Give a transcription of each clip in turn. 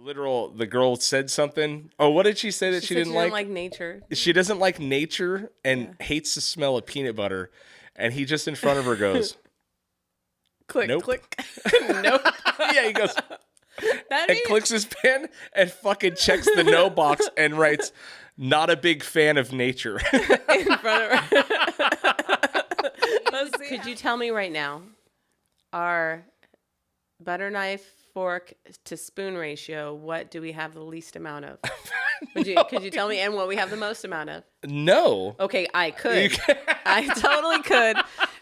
The girl said something. Oh, what did she say that she didn't like? She didn't like nature. She doesn't like nature and hates the smell of peanut butter. And he just in front of her goes, click, nope. click. Nope. Yeah, he goes, That'd be... clicks his pen and fucking checks the no box and writes, not a big fan of nature. in front of her. Could you tell me right now, our butter knife, fork to spoon ratio, what do we have the least amount of? Could you tell me, and what we have the most amount of? No. Okay, I could. I totally could,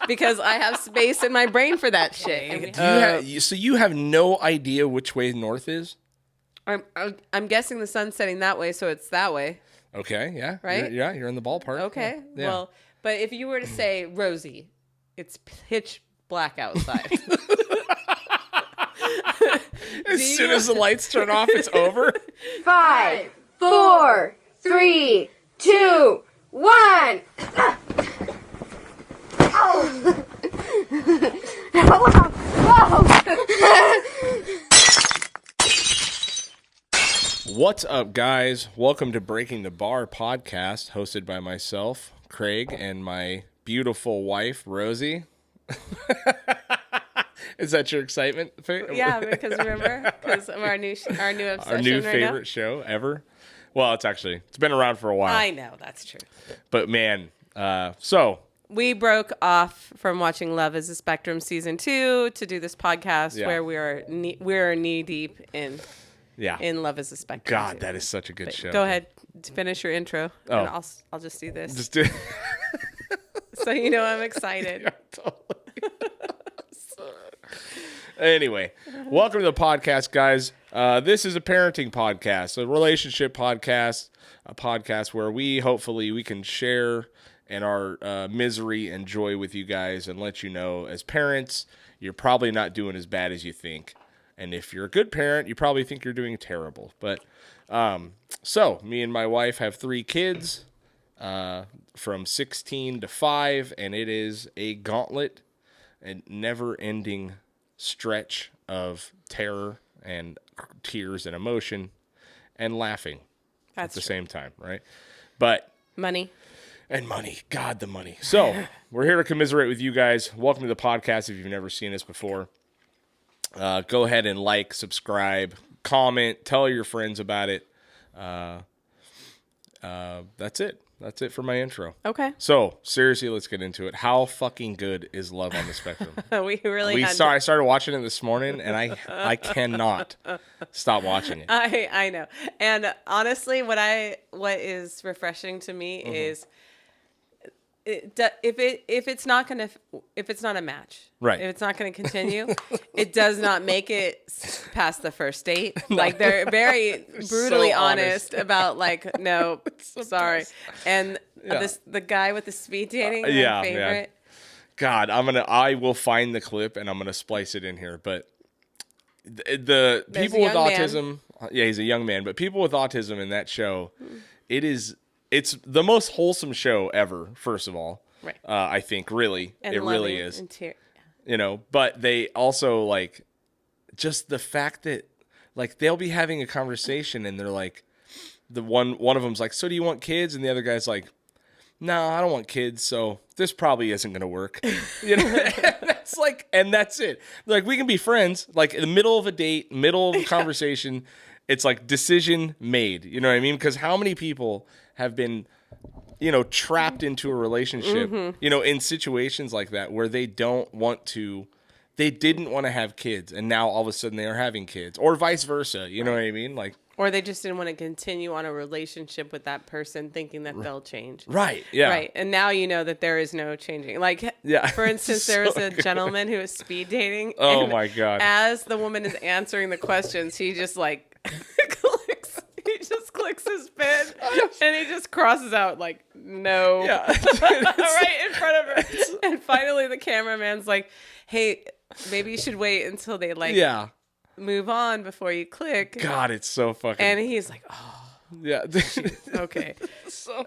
because I have space in my brain for that shit. So you have no idea which way north is? I'm guessing the sun's setting that way, so it's that way. Okay, yeah. Right? You're in the ballpark. Okay, yeah. Well, but if you were to say, Rosie, it's pitch black outside. As soon as the lights turn off, it's over. 5, 4, 3, 2, 1. Oh. What's up, guys? Welcome to Breaking the Bar podcast, hosted by myself, Craig, and my beautiful wife, Rosie. Is that your excitement? Yeah, because remember, because of our new obsession, our new right favorite now? show ever. Well, it's been around for a while. I know, that's true. But man, so we broke off from watching Love is a Spectrum season 2 to do this podcast where we're knee deep in Love is a Spectrum. God, 2. that is such a good show. Go ahead, finish your intro, and I'll just do this. Just do. So you know I'm excited. Yeah, totally. Anyway, welcome to the podcast, guys. This is a parenting podcast, a relationship podcast, a podcast where hopefully we can share in our misery and joy with you guys and let you know, as parents, you're probably not doing as bad as you think. And if you're a good parent, you probably think you're doing terrible. But so me and my wife have 3 kids from 16 to 5, and it is a gauntlet and never-ending stretch of terror and tears and emotion and laughing at the same time, right? But money. God, the money. So we're here to commiserate with you guys. Welcome to the podcast. If you've never seen us before, go ahead and like, subscribe, comment, tell your friends about it. That's it. That's it for my intro. Okay. So, seriously, let's get into it. How fucking good is Love on the Spectrum? I started watching it this morning, and I cannot stop watching it. I know. And honestly, what is refreshing to me is if it's not a match, right? If it's not going to continue, it does not make it past the first date. No. Like, they're very brutally honest about, like, no, sorry. And the guy with the speed dating, my favorite. Yeah. God, I will find the clip and I'm gonna splice it in here. But the people with autism, he's a young man, but people with autism in that show, it's the most wholesome show ever, first of all. Right. I think, really. And it really is. You know, but they also, like, just the fact that, like, they'll be having a conversation and they're like, one of them's like, so do you want kids? And the other guy's like, no, I don't want kids, so this probably isn't going to work. You know, that's like, and that's it. Like, we can be friends, like, in the middle of a date, middle of a conversation. It's like decision made. You know what I mean? Because how many people have been, trapped into a relationship, in situations like that where they didn't want to have kids, and now all of a sudden they are having kids, or vice versa. You know what I mean? Like, or they just didn't want to continue on a relationship with that person, thinking that they'll change. Right. Yeah. Right. And now you know that there is no changing. Like, for instance, there was a gentleman who was speed dating. Oh my God. As the woman is answering the questions, he just clicks his pen and he just crosses out, like, no. Yeah. Right in front of her. And finally the cameraman's like, hey, maybe you should wait until they move on before you click. God, it's so fucking. And he's like, oh. Yeah. Okay. So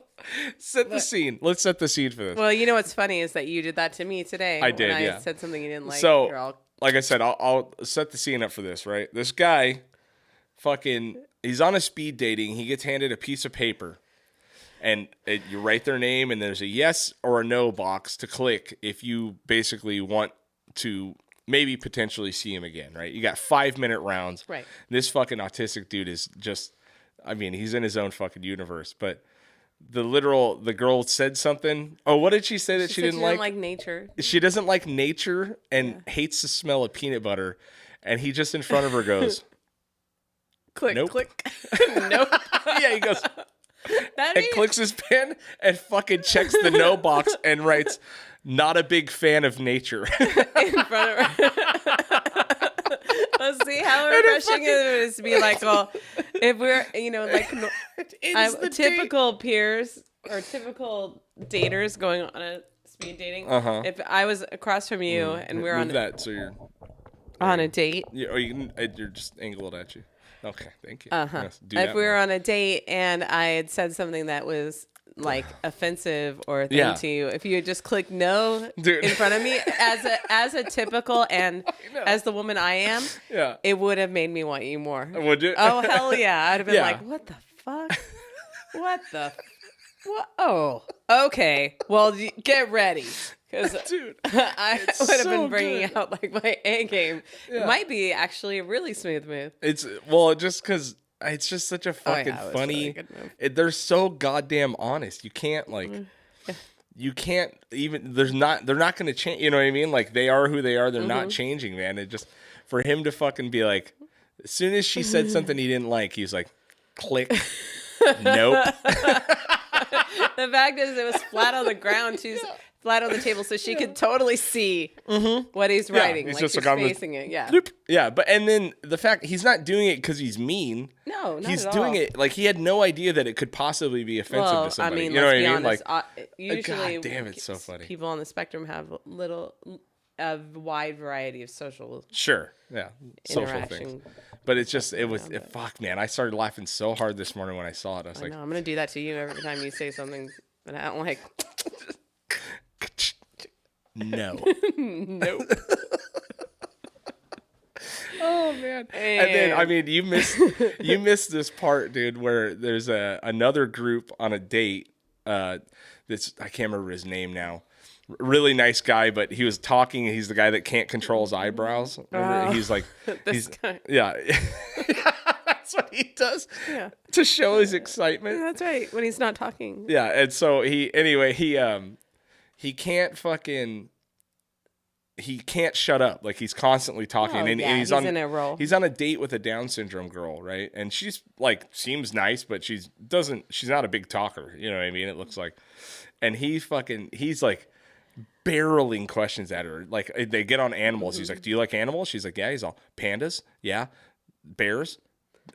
set the scene. Let's set the scene for this. Well, you know what's funny is that you did that to me today. I did, when I said something you didn't like. So, like I said, I'll set the scene up for this, right? This guy he's on a speed dating. He gets handed a piece of paper. And you write their name, and there's a yes or a no box to click if you basically want to maybe potentially see him again, right? You got 5-minute rounds. Right. This fucking autistic dude is just, I mean, he's in his own fucking universe. But the girl said something. Oh, what did she say that she didn't like? Like nature. She doesn't like nature and hates the smell of peanut butter. And he just in front of her goes, click, nope. click. Nope. Yeah, he goes... and clicks his pen and fucking checks the no box and writes, not a big fan of nature. In front of her. Let's see how refreshing it is to be like, well, if we're, typical peers or typical daters going on a speed dating. If I was across from you and we're on that so you're on a date. Yeah, or you're just angled at you. Okay, thank you. Yes, if we were on a date and I had said something that was like offensive or a thing to you, if you had just clicked no in front of me as a typical and as the woman I am, it would have made me want you more. Would you? Oh hell yeah! I'd have been like, what the fuck? What? Oh, okay. Well, get ready. Because I would have been bringing out like my A game. Yeah. It might be actually a really smooth move. It's just because it's just such a fucking funny. Really they're so goddamn honest. You can't you can't even. They're not going to change. You know what I mean? Like they are who they are. They're not changing, man. It just for him to fucking be like, as soon as she said something he didn't like, he's like, click, nope. The fact is, it was flat on the ground too. Flat on the table, so she could totally see what he's writing. He's like just she's like facing it. Yeah. Bloop. Yeah, but and then the fact he's not doing it because he's mean. No, not he's at doing all. it like he had no idea that it could possibly be offensive to somebody. I mean, you know what I mean? Honest, like, usually, God damn, it's so funny. People on the spectrum have a wide variety of social social things. But it's just fuck, man. I started laughing so hard this morning when I saw it. I was like, I'm gonna do that to you every time you say something that I don't like. No. Nope. Oh man. And then I mean you missed this part, dude, where there's another group on a date. That's I can't remember his name now. Really nice guy, but he was talking and he's the guy that can't control his eyebrows. Remember? He's like guy. Yeah. That's what he does to show his excitement. That's right. When he's not talking. Yeah, and so he can't shut up. Like he's constantly talking and he's in a role. He's on a date with a Down syndrome girl, right? And she's like seems nice, but she's not a big talker, you know what I mean? It looks like. And he's like barreling questions at her. Like they get on animals. He's like, "Do you like animals?" She's like, "Yeah." He's all, "Pandas?" "Yeah." "Bears?"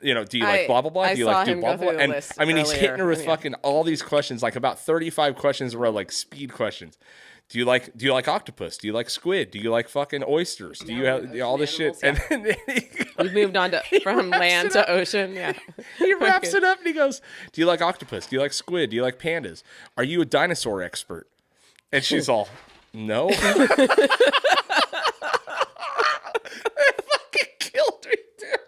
You know, "Do you like blah blah blah?" "Do you like do blah blah?" And I mean, he's hitting her with fucking all these questions, like about 35 questions in a row, like speed questions. Do you like octopus? Do you like squid? Do you like fucking oysters? Do you have all this shit? Yeah. And then we moved on from land to ocean. Yeah. He wraps it up and he goes, "Do you like octopus? Do you like squid? Do you like pandas? Are you a dinosaur expert?" And she's all, "No." It fucking killed me, dude.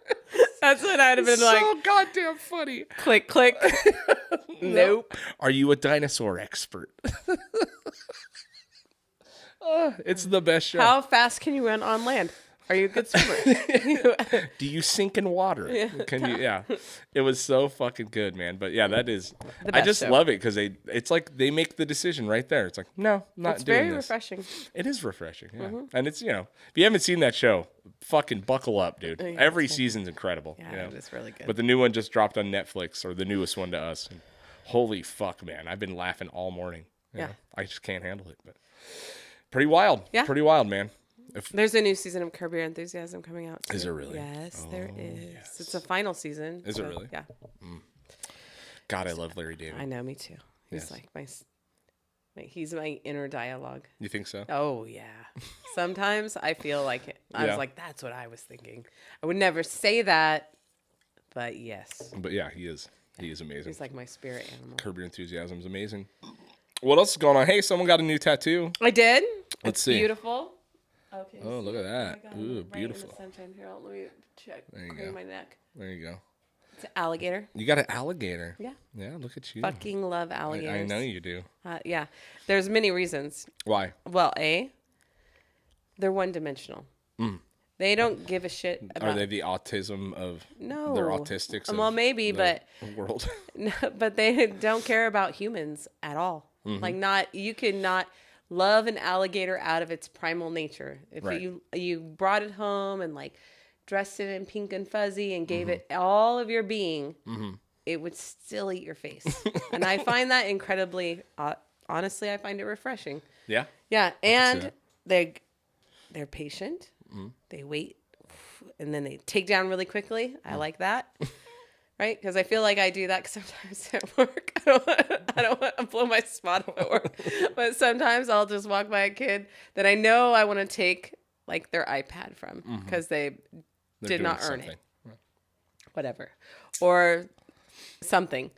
That's what I'd have been like. So goddamn funny. Click, click. Nope. Are you a dinosaur expert? It's the best show. How fast can you run on land? Are you a good swimmer? Do you sink in water? Yeah. It was so fucking good, man. But yeah, that is. I just love it because it's like they make the decision right there. It's like, no, I'm not doing this. It's very refreshing. It is refreshing, yeah. And it's if you haven't seen that show, fucking buckle up, dude. Every season's incredible. Yeah, it is really good. But the new one just dropped on Netflix, or the newest one to us. And holy fuck, man! I've been laughing all morning. You know? I just can't handle it, but. Pretty wild. Yeah. Pretty wild, man. There's a new season of Curb Your Enthusiasm coming out soon. Is there really? Yes, there is. Yes. It's a final season. Is it really? Yeah. God, I love Larry David. I know, me too. He's like he's my inner dialogue. You think so? Oh, yeah. Sometimes I feel like I was like, that's what I was thinking. I would never say that, but yes. But yeah, he is. He is amazing. He's like my spirit animal. Curb Your Enthusiasm is amazing. What else is going on? Hey, someone got a new tattoo. I did. Let's see. Beautiful. A Okay. Oh, look at that. I got Ooh, it right beautiful. In the sunshine. Here, let me check. There you Clean go. my neck. There you go. It's an alligator. You got an alligator. Yeah. Yeah, look at you. Fucking love alligators. I know you do. Yeah. There's many reasons. Why? Well, they're one-dimensional. They don't give a shit about. Are they the autism of? No. They're autistics. Of well, maybe, but world. but they don't care about humans at all. Like you cannot love an alligator out of its primal nature. If Right. you brought it home and like dressed it in pink and fuzzy and gave it all of your being, it would still eat your face. And I find that incredibly, honestly, I find it refreshing. Yeah. Yeah, and they're patient. They wait, and then they take down really quickly. I like that, right? Because I feel like I do that sometimes at work. I don't want to blow my spot up at work, but sometimes I'll just walk by a kid that I know I want to take like their iPad from because they did not earn it, whatever, or something,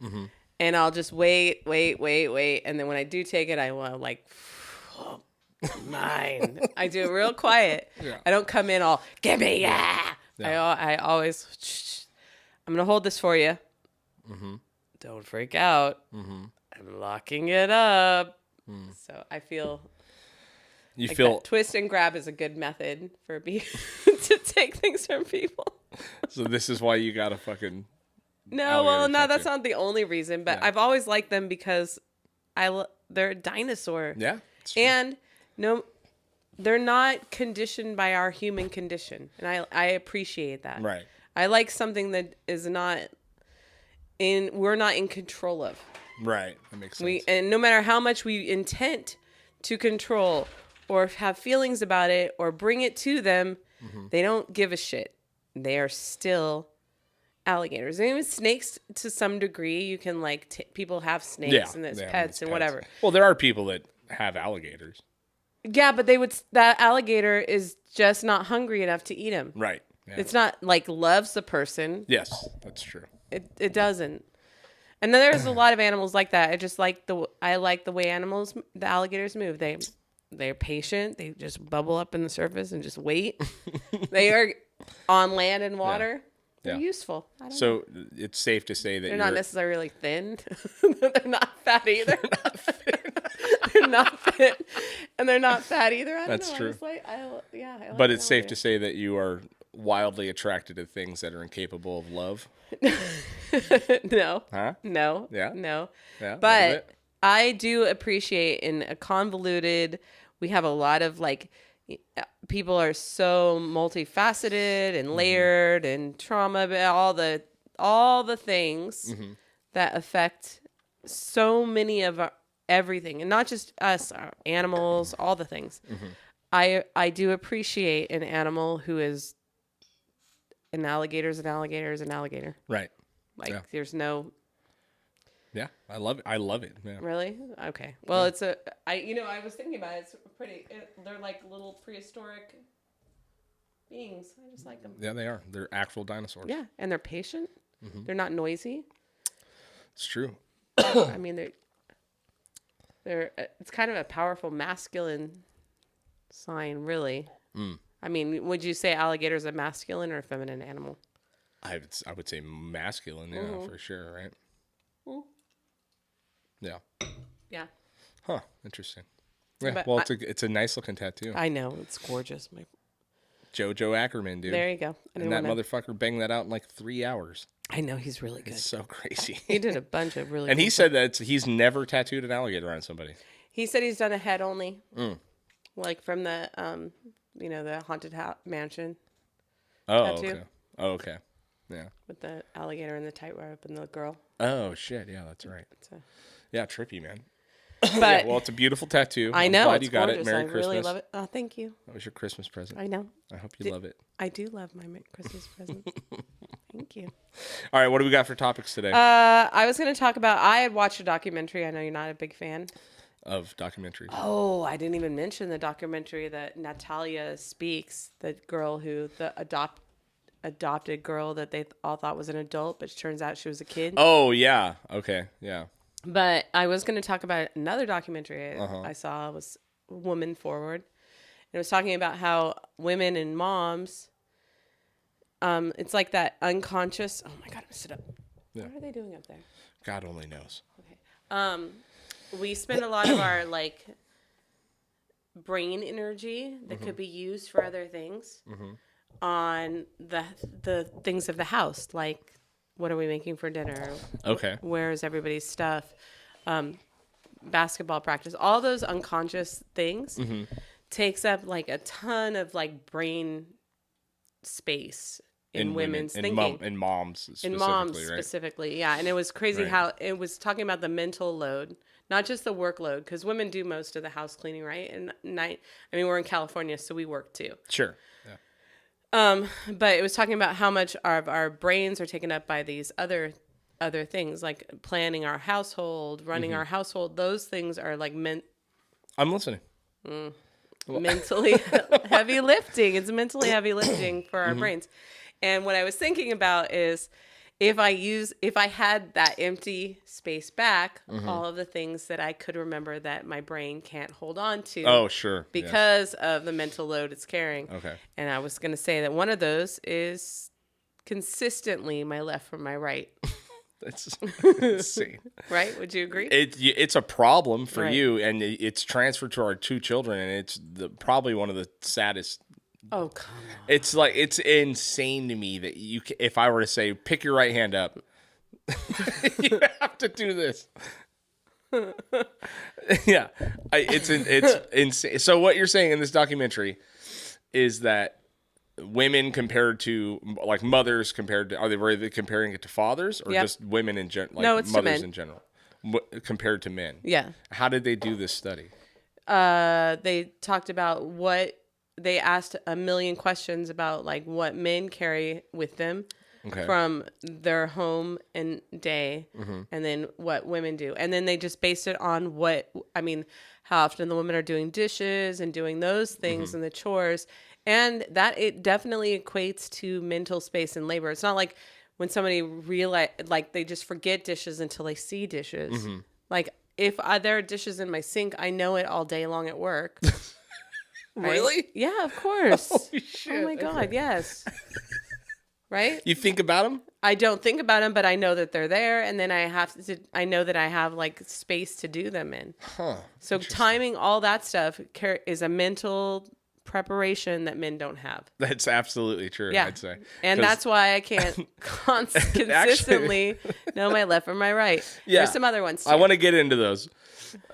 and I'll just wait, and then when I do take it, I will like. Mine. I do it real quiet. Yeah. I don't come in all, give me, yeah. I always, I'm going to hold this for you. Don't freak out. I'm locking it up. So I feel You like feel that twist and grab is a good method for me to take things from people. so. This is why you got a fucking. No, well, no, tattoo. that's not the only reason. But Yeah. I've always liked them because they're a dinosaur. Yeah. it's true. And no, they're not conditioned by our human condition. And I appreciate that. Right. I like something that is we're not in control of. Right. That makes sense. And no matter how much we intend to control or have feelings about it or bring it to them, they don't give a shit. They are still alligators. And even snakes to some degree, you can like, people have snakes and there's yeah, pets and whatever. Well, there are people that have alligators. Yeah, but that alligator is just not hungry enough to eat him. Right. Yeah. It's not like loves the person. Yes, that's true. It doesn't. And then there's a lot of animals like that. I like the way the alligators move. They're patient. They just bubble up in the surface and just wait. They are on land and water. They're useful. I don't know. It's safe to say that They're not necessarily thin. They're not fat either. They're not fit, and they're not fat either. I don't That's know. true. I like But it's safe to say that you are wildly attracted to things that are incapable of love. No. Huh? No. Yeah? No. Yeah. But I do appreciate in a convoluted. We have a lot of like people are so multifaceted and layered and trauma, all the things that affect so many of everything, and not just us, our animals, all the things. I do appreciate an animal who is an alligator is an alligator is an alligator. Right. Like there's no. Yeah, I love it. I love it. Yeah. Really? Okay. Well, I was thinking about it. It's pretty. They're like little prehistoric beings. I just like them. Yeah, they are. They're actual dinosaurs. Yeah, and they're patient. They're not noisy. It's true. I mean, they're. It's kind of a powerful masculine sign, really. I mean, would you say alligator is a masculine or a feminine animal? I would say masculine, yeah, for sure, right? Yeah. Yeah. Huh. Interesting. Yeah. But Well, it's a nice looking tattoo. I know it's gorgeous. Jojo Ackerman, dude. There you go. And that motherfucker banged that out in like 3 hours. I know he's really good. It's so crazy. He did a bunch of really. And cool he said that he's never tattooed an alligator on somebody. He said he's done a head only, like from the the haunted mansion Oh, tattoo. okay. Oh, okay. Yeah. With the alligator and the tightrope and the girl. Oh shit! Yeah, that's right. So. Yeah, trippy, man. But Yeah, well, it's a beautiful tattoo. I I'm know glad it's you got gorgeous. it. Merry I Christmas. really love it. Oh, thank you. That was your Christmas present. I know. I hope you love it. I do love my Christmas present. Thank you. All right, what do we got for topics today? I was going to talk about. I had watched a documentary. I know you're not a big fan of documentaries. Oh, I didn't even mention the documentary that Natalia Speaks, the girl who adopted girl that they all thought was an adult, but it turns out she was a kid. Oh yeah. Okay. Yeah. But I was going to talk about another documentary I saw was Woman Forward. it was talking about how women and moms, it's like that unconscious. Oh my God, I'm gonna sit up. Yeah. What are they doing up there? God only knows. Okay. We spend a lot of our like brain energy that could be used for other things on the things of the house, like what are we making for dinner? Okay. Where's everybody's stuff? Basketball practice. All those unconscious things takes up like a ton of like brain space in women's thinking. In moms specifically, In moms right? specifically, yeah. And it was crazy how it was talking about the mental load, not just the workload, because women do most of the house cleaning, right? And night, I mean, we're in California, so we work too. Sure. But it was talking about how much our brains are taken up by these other things, like planning our household, running our household. Those things are like I'm listening. mentally heavy lifting. It's mentally heavy lifting for our brains. And what I was thinking about is if I had that empty space back, all of the things that I could remember that my brain can't hold on to. Oh, sure. Because of the mental load it's carrying. Okay. And I was going to say that one of those is consistently my left from my right. That's insane. Right? Would you agree? It's a problem for Right. you, and it's transferred to our 2 children, and it's probably one of the saddest. Oh, come on. It's like, it's insane to me that if I were to say, pick your right hand up, you have to do this. Yeah, it's insane. So what you're saying in this documentary is that women compared to, like, mothers compared to, were they comparing it to fathers or Yep. just women in general? Like, No, it's to mothers men. in general, compared to men. Yeah. How did they do this study? They talked about they asked a million questions about like what men carry with them from their home and day, and then what women do. And then they just based it on how often the women are doing dishes and doing those things and the chores. And that it definitely equates to mental space and labor. It's not like when somebody they just forget dishes until they see dishes. Like if there are dishes in my sink, I know it all day long at work. Right? Really? Yeah, of course. Holy shit. Oh my God, yes. Right? You think about them? I don't think about them, but I know that they're there, and then I know that I have like space to do them in. Huh. So timing all that stuff is a mental preparation that men don't have. That's absolutely true, Yeah. I'd say. And 'Cause- that's why I can't consistently know my left from my right. Yeah. There's some other ones too. I want to get into those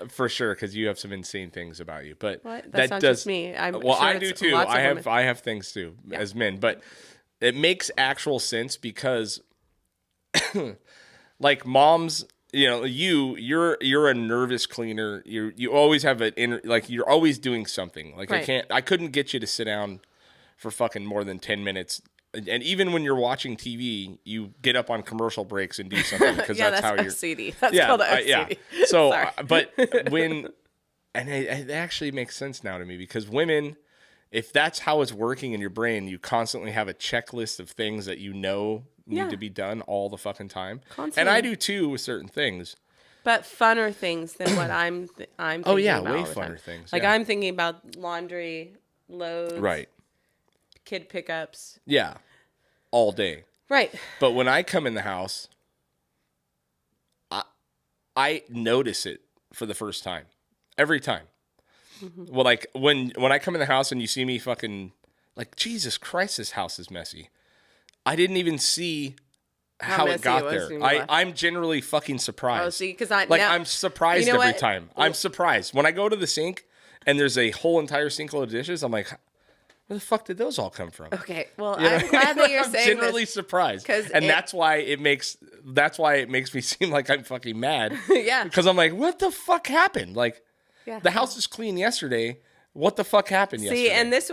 for sure, because you have some insane things about you. But What? that That's not does just me. I'm well, sure I do it's too. lots of I women. have things too as men, but it makes actual sense because, like, moms, you're a nervous cleaner. You always have an inner, like, you're always doing something. Like, Right. I couldn't get you to sit down for fucking more than 10 minutes. And even when you're watching TV, you get up on commercial breaks and do something because that's how you're. OCD. That's called OCD. So, Sorry. but it actually makes sense now to me, because women, if that's how it's working in your brain, you constantly have a checklist of things that need to be done all the fucking time. Constantly. And I do too with certain things. But funner things than what I'm thinking Oh, yeah, about way all the time. funner things, Like yeah. I'm thinking about laundry loads, Right. kid pickups. Yeah. All day. Right. But when I come in the house, I notice it for the first time. Every time. Well, like when I come in the house and you see me fucking like, Jesus Christ, this house is messy. I didn't even see how it messy got it was there. when you left. I'm generally fucking surprised. Oh, see, because I'm surprised You know every what? time. I'm surprised when I go to the sink and there's a whole entire sink full of dishes. I'm like, where the fuck did those all come from? Okay, well, You know? I'm glad that you're I'm saying generally this. surprised, 'Cause and that's why it makes me seem like I'm fucking mad. Yeah. Because I'm like, what the fuck happened? Like, Yeah. the house was clean yesterday. What the fuck happened yesterday? See, and this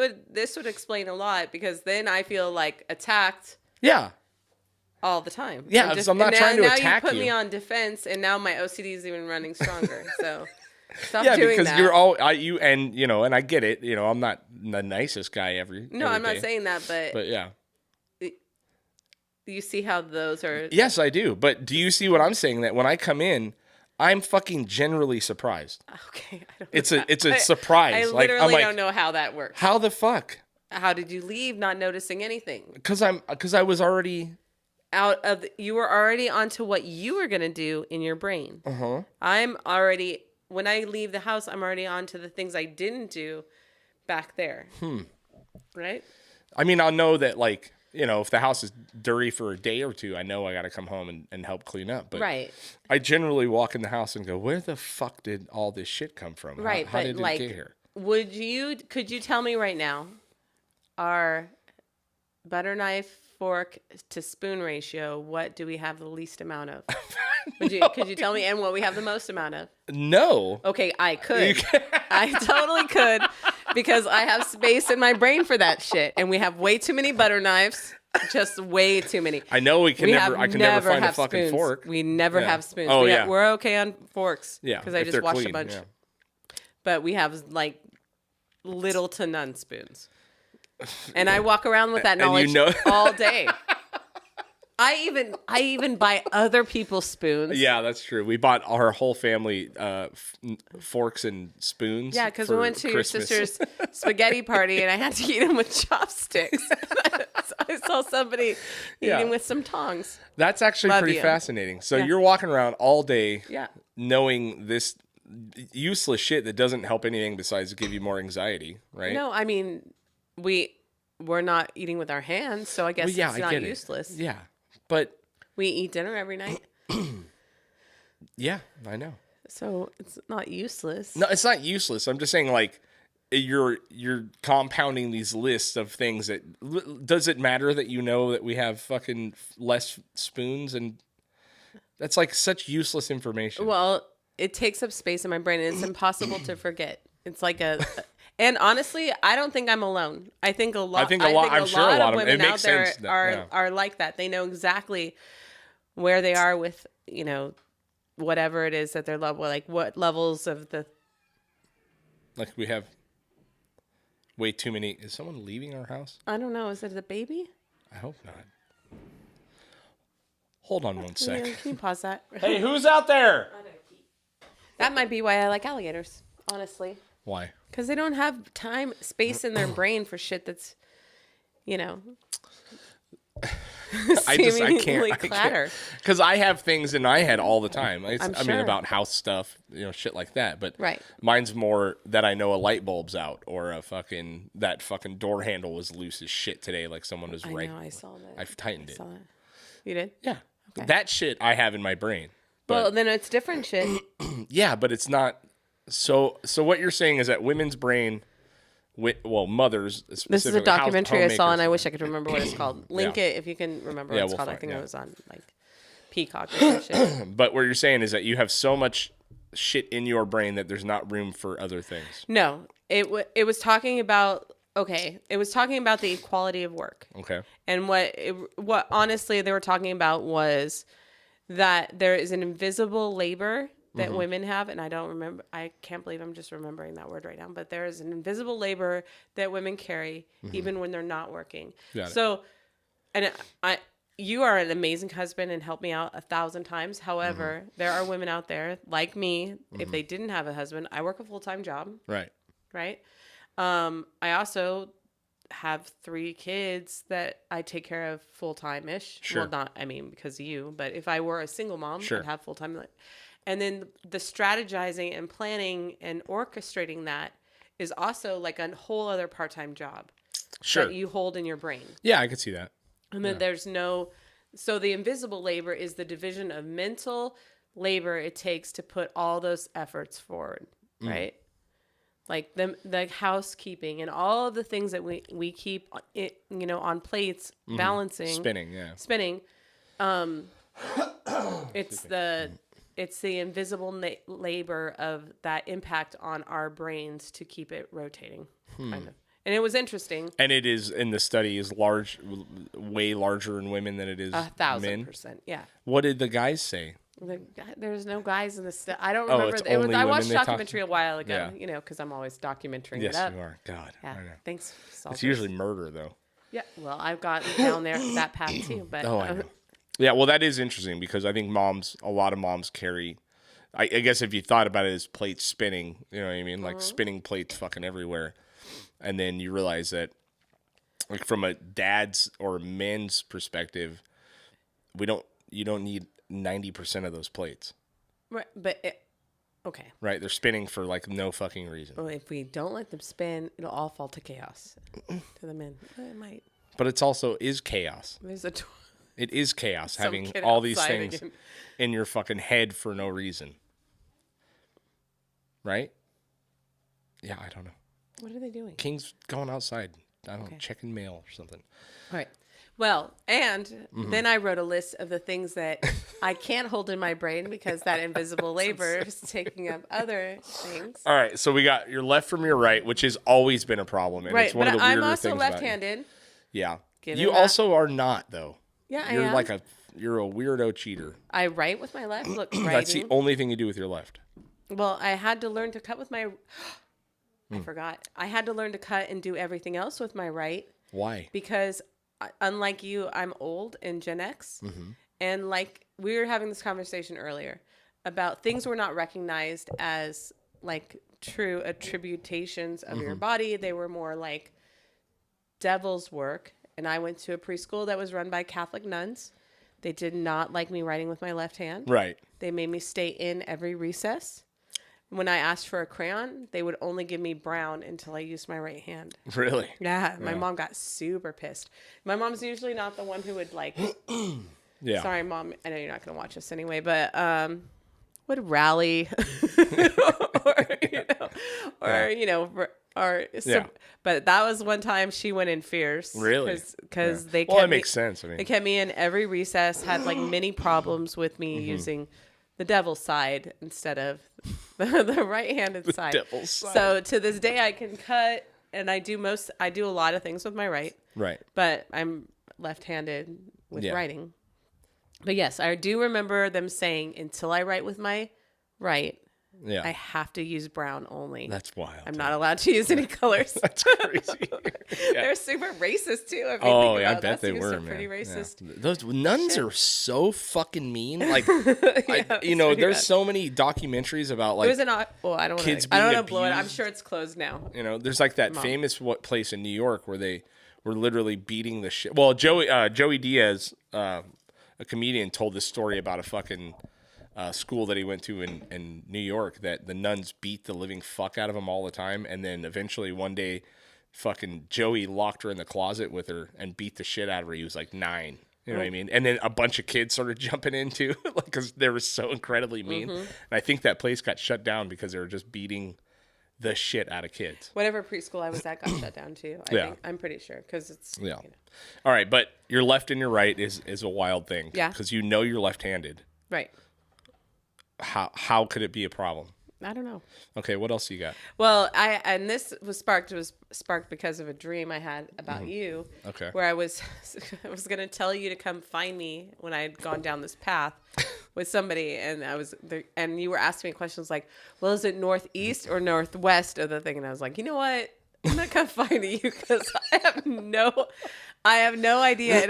would explain a lot, because then I feel like attacked yeah, all the time. Yeah, so I'm not trying to now attack you. Put you. me on defense, and now my OCD is even running stronger. So stop yeah, doing because that. you're all and I get it. I'm not the nicest guy every. No, every I'm not day. saying that, But yeah. you see how those are. Yes, I do. But do you see what I'm saying? That when I come in, I'm fucking generally surprised. Okay. I don't It's know. a surprise. I Like, literally I'm like, don't know how that works. how the fuck? How did you leave not noticing anything? Because I was already You were already onto what you were going to do in your brain. When I leave the house, I'm already on to the things I didn't do back there. Right? I mean, I'll know that, like, if the house is dirty for a day or two, I know I got to come home and help clean up. But right. I generally walk in the house and go, where the fuck did all this shit come from? Right. How did it get here? Could you tell me right now, our butter knife, fork to spoon ratio, what do we have the least amount of? Could you tell me, and what we have the most amount of? No. Okay, I could. I totally could, because I have space in my brain for that shit, and we have way too many butter knives, just way too many. I know I can never find a fucking spoons. fork. We never have spoons. Oh, We're okay on forks. Yeah, because I just washed a bunch. Yeah. But we have like little to none spoons. And I walk around with that knowledge all day. I even buy other people's spoons. Yeah, that's true. We bought our whole family forks and spoons. Yeah, because we went to Christmas. Your sister's spaghetti party, and I had to eat them with chopsticks. So I saw somebody eating with some tongs. That's actually pretty fascinating. So you're walking around all day knowing this useless shit that doesn't help anything besides give you more anxiety, right? No, I mean, we're not eating with our hands, so I guess it's not useless. Yeah. But we eat dinner every night. Yeah, I know. So it's not useless. No, it's not useless. I'm just saying, like, you're compounding these lists of things that does it matter that that we have fucking less spoons, and that's like such useless information. Well, it takes up space in my brain, and it's impossible to forget. It's like and honestly, I don't think I'm alone. I think a lot. I'm sure a lot of women out there are like that. They know exactly where they are with whatever it is that they're like what levels of the. Like we have way too many. Is someone leaving our house? I don't know. Is it the baby? I hope not. Hold on one sec. Yeah, can you pause that? Hey, who's out there? That might be why I like alligators, honestly. Why? Because they don't have space in their brain for shit that's, I can't. Because I have things in my head all the time. I mean, about house stuff, shit like that. But mine's more that I know a light bulb's out or that fucking door handle was loose as shit today. Like someone was right. I know, I saw that. I've tightened it. You did? Yeah. Okay. That shit I have in my brain. Well, then it's different shit. Yeah, but it's not. So what you're saying is that women's brain, mothers specifically. This is a documentary I saw, and I wish I could remember what it's called. Link it if you can remember what it's called. I think it was on like Peacock or some shit. But what you're saying is that you have so much shit in your brain that there's not room for other things. No, it was talking about. Okay, it was talking about the equality of work. Okay. And what honestly they were talking about was that there is an invisible labor that women have, and I can't believe I'm just remembering that word right now, but there is an invisible labor that women carry even when they're not working. So, and you are an amazing husband and help me out 1,000 times. However, there are women out there like me, if they didn't have a husband, I work a full-time job. Right. I also have 3 kids that I take care of full-time-ish. Sure. Well, because of you, but if I were a single mom, I'd have full-time. And then the strategizing and planning and orchestrating that is also like a whole other part-time job that you hold in your brain. Yeah, I could see that. And then so the invisible labor is the division of mental labor it takes to put all those efforts forward, right? Like the housekeeping and all of the things that we keep, on plates, balancing, spinning. It's the invisible labor of that impact on our brains to keep it rotating, kind of. And it was interesting. And it is, in the study, is way larger in women than it is 1,000%. Yeah. What did the guys say? There's no guys in the study. I don't remember. I watched a documentary a while ago, because I'm always documenting it up. Yes, you are. God. Yeah. I know. Thanks. It's usually murder, though. Yeah. Well, I've gotten down that path too. But I know. Yeah, well, that is interesting because I think a lot of moms carry I guess if you thought about it as plates spinning, you know what I mean? Like spinning plates fucking everywhere. And then you realize that, like, from a dad's or men's perspective, you don't need 90% of those plates. Right, but okay. Right? They're spinning for, like, no fucking reason. Well, if we don't let them spin, it'll all fall to chaos. To the men. It might. But it's also is chaos. There's a It is chaos Some having kid all these outside things again. in your fucking head for no reason. Right? Yeah, I don't know. What are they doing? King's going outside. I don't know, Okay. checking mail or something. All right. Well, and then I wrote a list of the things that I can't hold in my brain because that invisible labor is taking up other things. All right, so we got your left from your right, which has always been a problem. And Right, it's one but of the I'm weirder also things about you. left-handed. Yeah. Given You that- also are not, though. Yeah, I You're am. like you're a weirdo cheater. I write with my left. Look, writing. That's the only thing you do with your left. Well, I had to learn to cut with my. I forgot. I had to learn to cut and do everything else with my right Why? because, unlike you, I'm old and Gen X, and like we were having this conversation earlier about things were not recognized as like true attributations of your body. They were more like devil's work. And I went to a preschool that was run by Catholic nuns. They did not like me writing with my left hand. Right. They made me stay in every recess. When I asked for a crayon, they would only give me brown until I used my right hand. Really? Yeah, my mom got super pissed. My mom's usually not the one who would like, Yeah. sorry, Mom, I know you're not going to watch this anyway, but would rally but that was one time she went in fierce. Really? Because Yeah. they kept Well, that makes sense. I mean, they kept me in every recess, had like many problems with me using the devil's side instead of the right-handed side. devil's side. So to this day I can cut and I do a lot of things with my right, right. but I'm left-handed with Yeah. writing. But yes, I do remember them saying until I write with my right, Yeah. I have to use brown only. That's wild. I'm not allowed to use any colors. That's crazy. They're super racist too. If you Oh, think yeah, I about it. bet That's they used were, to man. pretty Yeah. racist. Those nuns are so fucking mean. Like, Yeah, there's so many documentaries about It like, was an. Well, I don't kids want being to blow it. I'm abused. sure it's closed now. there's like that famous place in New York where they were literally beating the shit. Well, Joey Diaz, a comedian, told this story about a fucking school that he went to in New York that the nuns beat the living fuck out of him all the time, and then eventually one day, fucking Joey locked her in the closet with her and beat the shit out of her. He was like 9. You know what I mean? And then a bunch of kids started jumping in too, like because they were so incredibly mean. And I think that place got shut down because they were just beating the shit out of kids. Whatever preschool I was at got shut down too. I'm pretty sure because it's. Yeah. All right, but your left and your right is a wild thing. Yeah. Because you're left-handed. Right. How could it be a problem? I don't know. Okay, what else you got? Well, this was sparked because of a dream I had about you. Okay. Where I was going to tell you to come find me when I had gone down this path with somebody, and I was there, and you were asking me questions like, "Well, is it northeast or northwest of the thing?" And I was like, "You know what? I'm not gonna find you because I have no idea."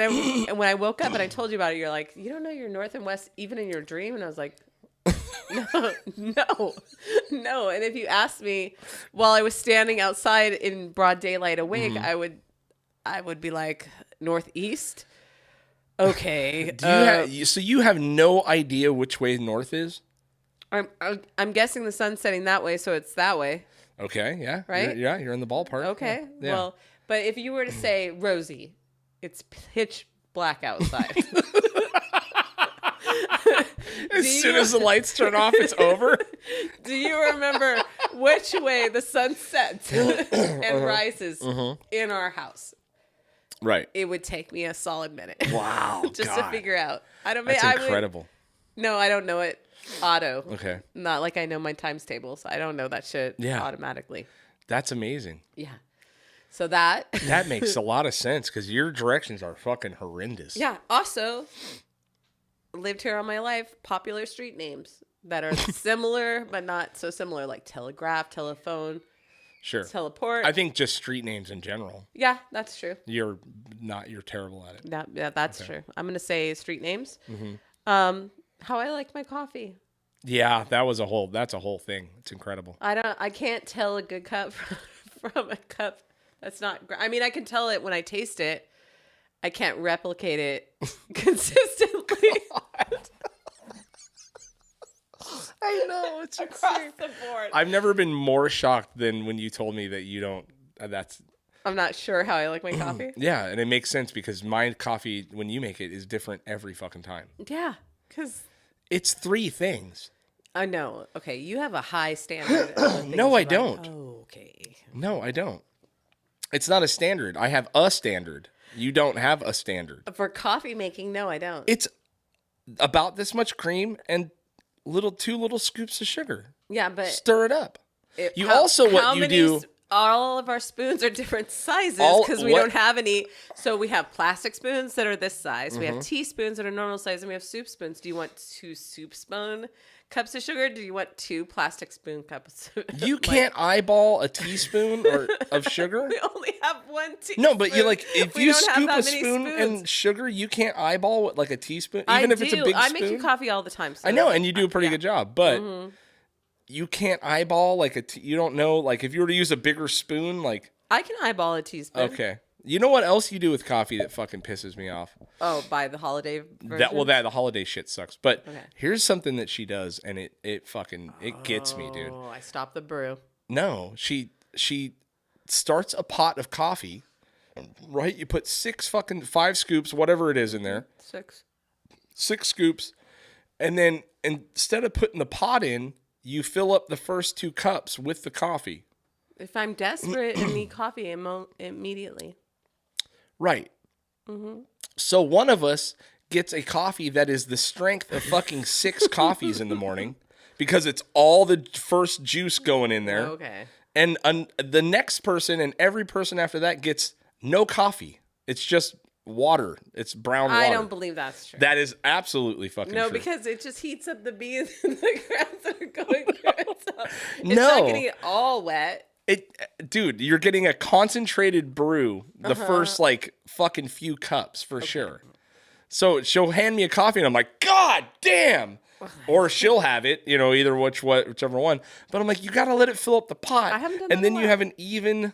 And when I woke up and I told you about it, you're like, "You don't know your north and west even in your dream?" And I was like, No. And if you asked me while I was standing outside in broad daylight awake, I would be like, northeast. Okay. So you have no idea which way north is? I'm guessing the sun's setting that way, so it's that way. Okay, yeah. Right? You're in the ballpark. Okay. Yeah. Well, but if you were to say, Rosie, it's pitch black outside. As soon as the lights turn off, it's over. Do you remember which way the sun sets and rises in our house? Right. It would take me a solid minute. Wow. Just to figure out. That's incredible. No, I don't know it auto. Okay. Not like I know my times tables. I don't know that shit automatically. That's amazing. Yeah. So that. That makes a lot of sense because your directions are fucking horrendous. Yeah. Also, lived here all my life. Popular street names that are similar but not so similar, like telegraph, telephone, Sure. teleport. I think just street names in general. Yeah, that's true. You're terrible at it. Yeah, that's true. I'm gonna say street names. How I like my coffee. Yeah, that's a whole thing. It's incredible. I can't tell a good cup from a cup that's not. I mean, I can tell it when I taste it. I can't replicate it consistently. I know, it's across insane. the board. I've never been more shocked than when you told me that you don't. That's. I'm not sure how I like my coffee. Yeah, and it makes sense because my coffee, when you make it, is different every fucking time. Yeah, because It's 3 things. I know. Okay, you have a high standard. Of No, I things don't. oh, okay. No, I don't. It's not a standard. I have a standard. You don't have a standard. For coffee making, no, I don't. It's about this much cream and 2 little scoops of sugar. Yeah, but Stir it up. You how- also how what you many do. All of our spoons are different sizes All- because we what- don't have any. So we have plastic spoons that are this size. We Mm-hmm. have teaspoons that are normal size, and we have soup spoons. Do you want 2 soup spoon cups of sugar? Do you want 2 plastic spoon cups? You can't eyeball a teaspoon of sugar. We only have 1 teaspoon. No, but you like if We you don't have scoop that a many spoon spoons. and sugar, you can't eyeball like a teaspoon, I even if it's a do. big I spoon. make you coffee all the time. So I know, and you do a pretty yeah. good job, but you can't eyeball like you don't know, like if you were to use a bigger spoon, like I can eyeball a teaspoon. okay. You know what else you do with coffee that fucking pisses me off? Oh, by the holiday version? The holiday shit sucks. But Okay. here's something that she does, and it gets me, dude. Oh, I stopped the brew. No, she starts a pot of coffee, right? You put 5 scoops, whatever it is in there, 6. 6 scoops, and then instead of putting the pot in, you fill up the first 2 cups with the coffee. If I'm desperate and need coffee, immediately. Right. So one of us gets a coffee that is the strength of fucking 6 coffees in the morning because it's all the first juice going in there. Okay. And the next person and every person after that gets no coffee. It's just water. It's brown water. I don't believe that's true. That is absolutely fucking No, true. because it just heats up the beans and the grounds that are going through it. So it's No. not getting all wet. Dude, you're getting a concentrated brew the first like fucking few cups for sure. So she'll hand me a coffee and I'm like, God damn. Or she'll have it, whichever one. But I'm like, you gotta let it fill up the pot. I haven't done and that then in a you while. have an even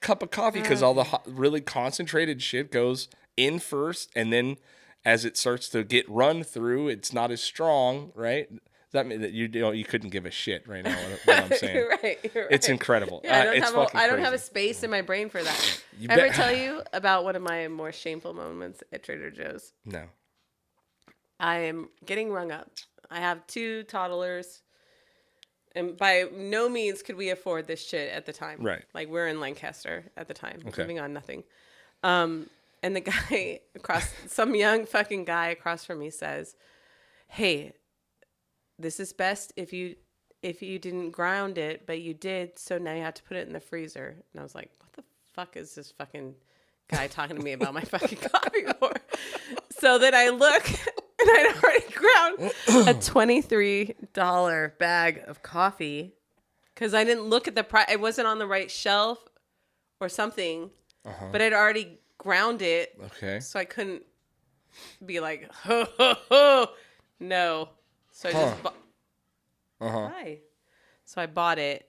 cup of coffee because all the really concentrated shit goes in first, and then as it starts to get run through, it's not as strong, right? Does that mean that you couldn't give a shit right now? What I'm saying, You're right. it's incredible. Yeah, It's fucking I don't have a crazy. space in my brain for that. You Ever bet- tell you about one of my more shameful moments at Trader Joe's? No. I am getting rung up. I have 2 toddlers. And by no means could we afford this shit at the time. Right. Like, we're in Lancaster at the time, Okay. living on nothing. And the guy some young fucking guy across from me says, hey, this is best if you didn't ground it, but you did, so now you have to put it in the freezer. And I was like, what the fuck is this fucking guy talking to me about my fucking coffee for? So then I look, and I'd already ground a $23 bag of coffee because I didn't look at the price. It wasn't on the right shelf or something, but I'd already ground it. Okay. So I couldn't be like, ho, ho, ho. No. So I just bought. Hi. So I bought it,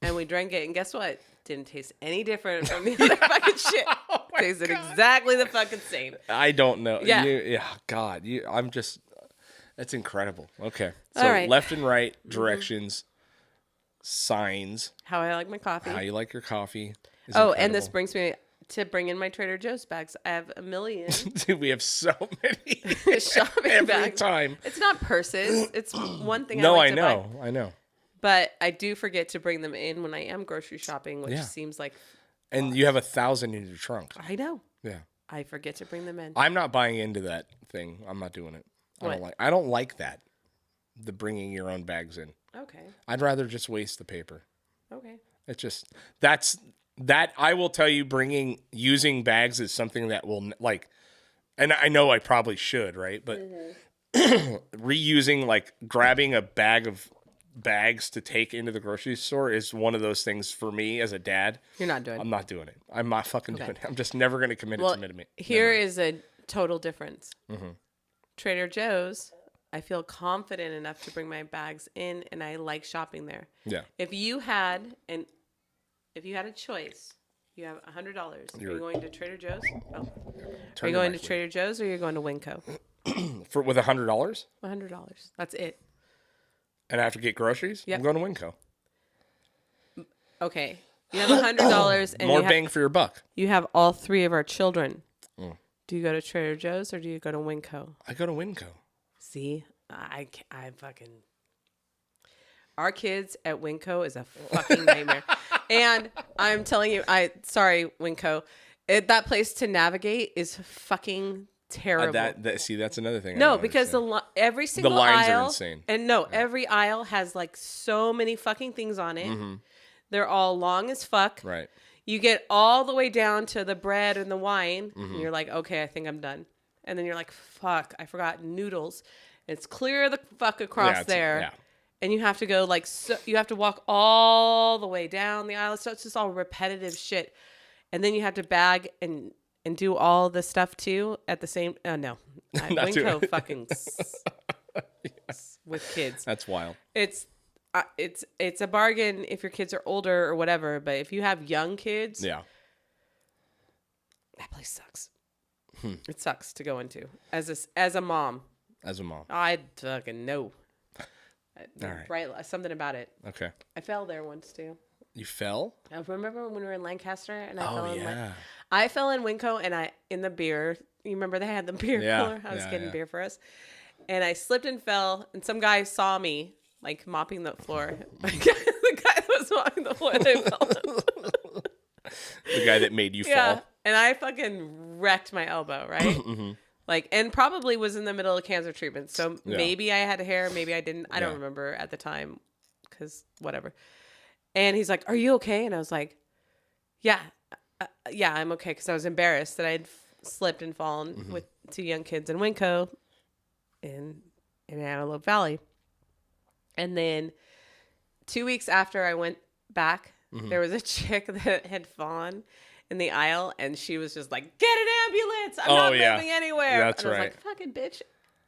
and we drank it, and guess what? Didn't taste any different from the other fucking shit. Tasted exactly the fucking same. I don't know. Yeah. God. I'm just. That's incredible. Okay. So All right. left and right directions, signs, How I like my coffee. how you like your coffee. Is Oh, and this incredible. brings me to bring in my Trader Joe's bags. I have a million Dude, we have so many shopping every bags. time. It's not purses. It's one thing No, I like I to know. buy. I know. But I do forget to bring them in when I am grocery shopping, which Yeah. seems like And you have 1,000 in your trunk. I know. Yeah. I forget to bring them in. I'm not buying into that thing. I'm not doing it. I don't like that. The bringing your own bags in. Okay. I'd rather just waste the paper. Okay. It's just that I will tell you, using bags is something that will like, and I know I probably should, right? But reusing, like grabbing a bag of bags to take into the grocery store is one of those things for me as a dad. You're not doing it. I'm not doing it. I'm not fucking doing it. I'm just never going to commit it Well, to me. here is a total difference. Trader Joe's, I feel confident enough to bring my bags in, and I like shopping there. Yeah. If you had a choice, you have $100. Are you going to Trader Joe's? Oh. Are you going to Trader Joe's or are you going to Winco? With $100? $100. That's it. And I have to get groceries? Yep. I'm going to Winco. Okay. You have $100 and more bang for your buck. You have all 3 of our children. Do you go to Trader Joe's or do you go to Winco? I go to Winco. See, I fucking. Our kids at Winco is a fucking nightmare. And I'm telling you, sorry, Winco, that place to navigate is fucking terrible. See, that's another thing. No, because every single the lines aisle, are insane. And every aisle has like so many fucking things on it. Mm-hmm. They're all long as fuck. Right. You get all the way down to the bread and the wine, and you're like, okay, I think I'm done. And then you're like, fuck, I forgot noodles. It's clear the fuck across there. Yeah. And you have to go you have to walk all the way down the aisle. So it's just all repetitive shit. And then you have to bag and do all the stuff too at the same. No, Winco fucking with kids. That's wild. It's a bargain if your kids are older or whatever. But if you have young kids, yeah, that place sucks. It sucks to go into as a mom. As a mom, I fucking know. All right. Right, something about it. Okay. I fell there once too. You fell? I remember when we were in Lancaster and I fell in. Yeah. I fell in Winco and in the beer. You remember they had the beer cooler? I was getting beer for us, and I slipped and fell. And some guy saw me like mopping the floor. the guy that was mopping the floor. They fell. The guy that made you fall. And I fucking wrecked my elbow. Right. And probably was in the middle of cancer treatment. So maybe I had hair, maybe I didn't. I don't remember at the time because whatever. And he's like, are you okay? And I was like, yeah, I'm okay. Because I was embarrassed that I'd slipped and fallen with 2 young kids in Winco in Antelope Valley. And then 2 weeks after I went back, there was a chick that had fallen in the aisle, and she was just like, get an ambulance. I'm not moving anywhere. That's and I was right. like, fucking bitch.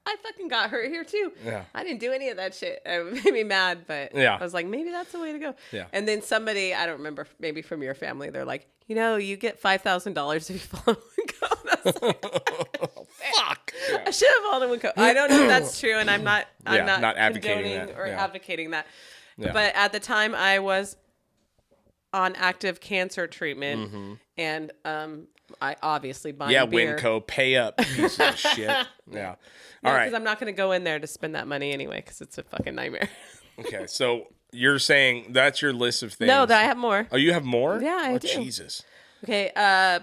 I fucking got hurt here too. Yeah. I didn't do any of that shit. It made me mad, but I was like, maybe that's the way to go. Yeah. And then somebody, I don't remember, maybe from your family, they're like, you get $5,000 if you fall in Winco. And I was like, fuck. Yeah. I should have fallen in Winco. I don't know if that's true, and I'm not advocating that. or advocating that. Yeah. But at the time, I was on active cancer treatment, and I obviously buying beer. Winco, pay up, piece of shit. Yeah. All right. Because I'm not going to go in there to spend that money anyway, because it's a fucking nightmare. Okay, so you're saying that's your list of things. No, I have more. Oh, you have more? Yeah, I do. Jesus. Okay,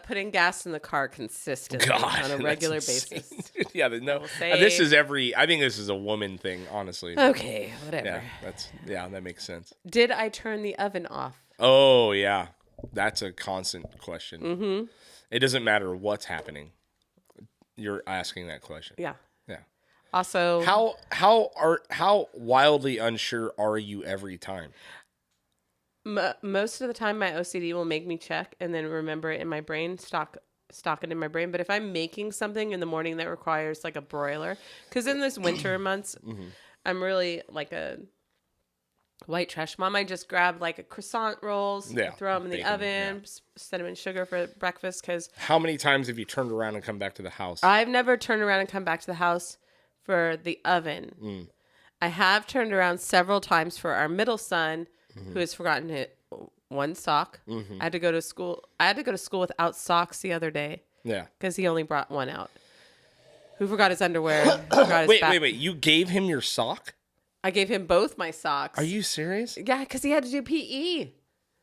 putting gas in the car consistently on a regular basis. Yeah, this is I think this is a woman thing, honestly. Okay, whatever. Yeah, that makes sense. Did I turn the oven off? Oh, yeah. That's a constant question. It doesn't matter what's happening. You're asking that question. Yeah. Yeah. Also, how wildly unsure are you every time? Most of the time, my OCD will make me check and then remember it in my brain, stock it in my brain. But if I'm making something in the morning that requires like a broiler, because in this winter months, I'm really like a white trash mom. I just grab like a croissant rolls, throw them in the oven, set them in sugar for breakfast. Because how many times have you turned around and come back to the house? I've never turned around and come back to the house for the oven. I have turned around several times for our middle son, who has forgotten one sock. I had to go to school. Without socks the other day. Yeah, because he only brought one out. Who forgot his underwear? Wait! You gave him your sock? I gave him both my socks. Are you serious? Yeah, because he had to do PE.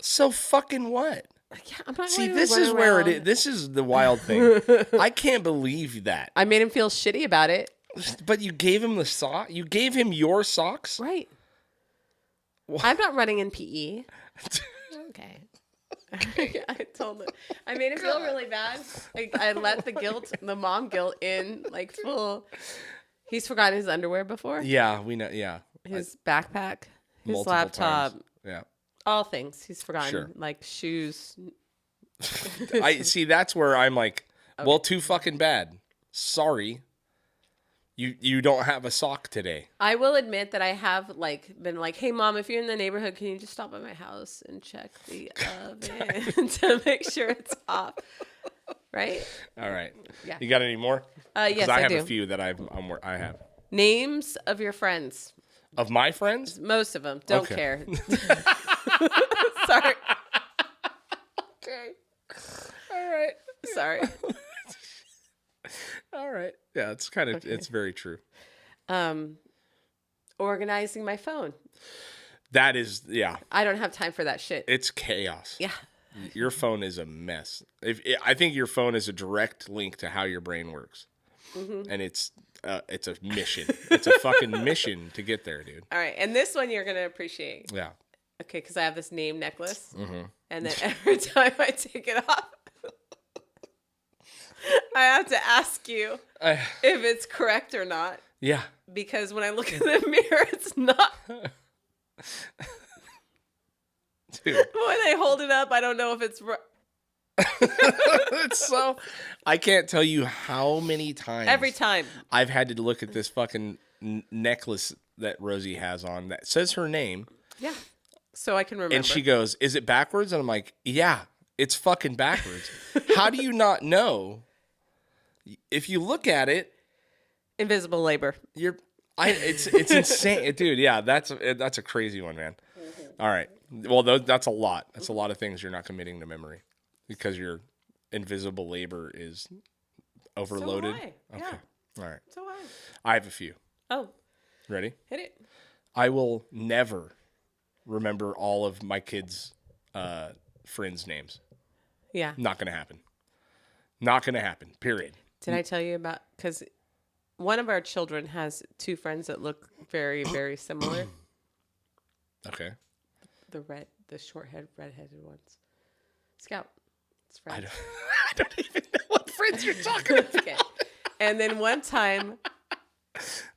So fucking what? Yeah, I'm not. See, this is where it is. This is the wild thing. I can't believe that. I made him feel shitty about it. But you gave him the sock? You gave him your socks? Right. What? I'm not running in PE. Okay. I told him. I made him feel really bad. I let the mom guilt in like full. He's forgotten his underwear before. Yeah, we know. Yeah. His backpack, his laptop. Times. Yeah. All things he's forgotten, sure. Like shoes. I see. That's where I'm like, well, too fucking bad. Sorry. You don't have a sock today. I will admit that I have been like, hey mom, if you're in the neighborhood, can you just stop by my house and check the oven to make sure it's off? Right? All right. Yeah. You got any more? Yes, I have do. a few that I have. Names of your friends. Of my friends? Most of them. Don't Okay. care. Sorry. Okay. All right. Sorry. All right. Yeah, it's kind of it's very true. Organizing my phone. That is, yeah. I don't have time for that shit. It's chaos. Yeah. Your phone is a mess. I think your phone is a direct link to how your brain works, and it's a mission. It's a fucking mission to get there, dude. All right, and this one you're gonna appreciate. Yeah. Okay, because I have this name necklace, and then every time I take it off, I have to ask you if it's correct or not. Yeah. Because when I look in the mirror, it's not. Dude. When I hold it up, I don't know if it's right. It's so. I can't tell you how many times. Every time. I've had to look at this fucking necklace that Rosie has on that says her name. Yeah. So I can remember. And she goes, "Is it backwards?" And I'm like, "Yeah, it's fucking backwards." How do you not know? If you look at it, invisible labor. It's insane, dude. Yeah, that's a crazy one, man. All right. Well, that's a lot. That's a lot of things you're not committing to memory because your invisible labor is overloaded. So I. Okay. Yeah. All right. So I. I have a few. Oh. Ready? Hit it. I will never remember all of my kids' friends' names. Yeah. Not going to happen. Not going to happen. Period. Did I tell you about, because one of our children has two friends that look very, very similar. Okay. The short-haired, redheaded ones. Scout. It's I friends. don't even know what friends you're talking about. Okay. And then one time,